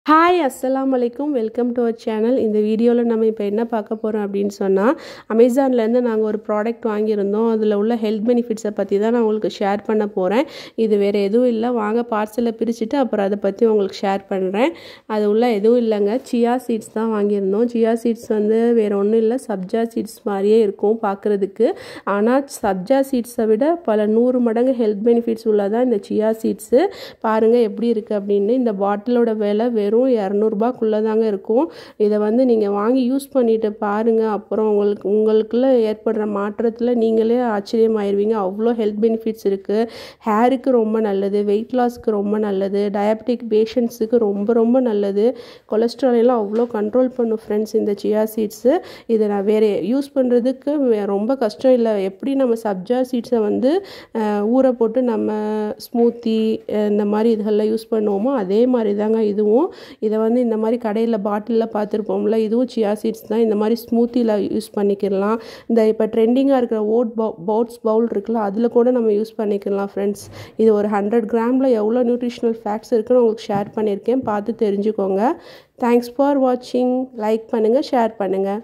Hi அஸ்ஸலாமு அலைக்கும் welcome to our channel. இந்த வீடியோவில் நம்ம இப்போ என்ன பார்க்க போகிறோம் அப்படின்னு சொன்னால், அமேசான்லேருந்து நாங்கள் ஒரு ப்ராடக்ட் வாங்கியிருந்தோம். அதில் உள்ள ஹெல்த் பெனிஃபிட்ஸை பற்றி தான் நான் உங்களுக்கு ஷேர் பண்ண போகிறேன். இது வேறு எதுவும் இல்லை, வாங்க பார்சலில் பிரிச்சுட்டு அப்புறம் அதை பற்றி உங்களுக்கு ஷேர் பண்ணுறேன். அது உள்ள எதுவும் இல்லைங்க, சியா சீட்ஸ் தான் வாங்கியிருந்தோம். சியா சீட்ஸ் வந்து வேறு ஒன்றும் இல்லை, சப்ஜா சீட்ஸ் மாதிரியே இருக்கும் பார்க்குறதுக்கு. ஆனால் சப்ஜா சீட்ஸை விட பல 100 மடங்கு ஹெல்த் பெனிஃபிட்ஸ் உள்ளதான் இந்த சியா சீட்ஸு. பாருங்கள் எப்படி இருக்குது அப்படின்னு. இந்த பாட்டிலோட விலை வெறும் 200 தாங்க இருக்கும். இதை வந்து நீங்கள் வாங்கி யூஸ் பண்ணிட்டு பாருங்கள். அப்புறம் உங்களுக்குள்ள ஏற்படுற மாற்றத்தில் நீங்களே ஆச்சரியமாயிருவீங்க. அவ்வளோ ஹெல்த் பெனிஃபிட்ஸ் இருக்குது. ஹேருக்கு ரொம்ப நல்லது, வெயிட் லாஸ்க்கு ரொம்ப நல்லது, டயபெட்டிக் பேஷண்ட்ஸுக்கு ரொம்ப ரொம்ப நல்லது. கொலஸ்ட்ரால் எல்லாம் அவ்வளோ கண்ட்ரோல் பண்ணும் ஃப்ரெண்ட்ஸ் இந்த சியா சீட்ஸு. இதை நான் வேறு யூஸ் பண்ணுறதுக்கு ரொம்ப கஷ்டம் இல்லை. எப்படி நம்ம சப்ஜா சீட்ஸை வந்து ஊற போட்டு நம்ம ஸ்மூத்தி இந்த மாதிரி இதுகளில் யூஸ் பண்ணுவோமோ அதே மாதிரி தாங்க இதுவும். இதை வந்து இந்த மாதிரி கடையில் பாட்டிலில் பார்த்துருப்போம்ல, இதுவும் சியா சீட்ஸ் தான். இந்த மாதிரி ஸ்மூத்தியில் யூஸ் பண்ணிக்கலாம். இந்த இப்போ ட்ரெண்டிங்காக இருக்கிற ஓட்ஸ் பவுல் இருக்குல்ல, அதில் கூட நம்ம யூஸ் பண்ணிக்கலாம் ஃப்ரெண்ட்ஸ். இது ஒரு 100 கிராமில் எவ்வளோ நியூட்ரிஷனல் ஃபேக்ட்ஸ் இருக்குன்னு உங்களுக்கு ஷேர் பண்ணியிருக்கேன், பார்த்து தெரிஞ்சுக்கோங்க. தேங்க்ஸ் ஃபார் வாட்சிங். லைக் பண்ணுங்கள், ஷேர் பண்ணுங்கள்.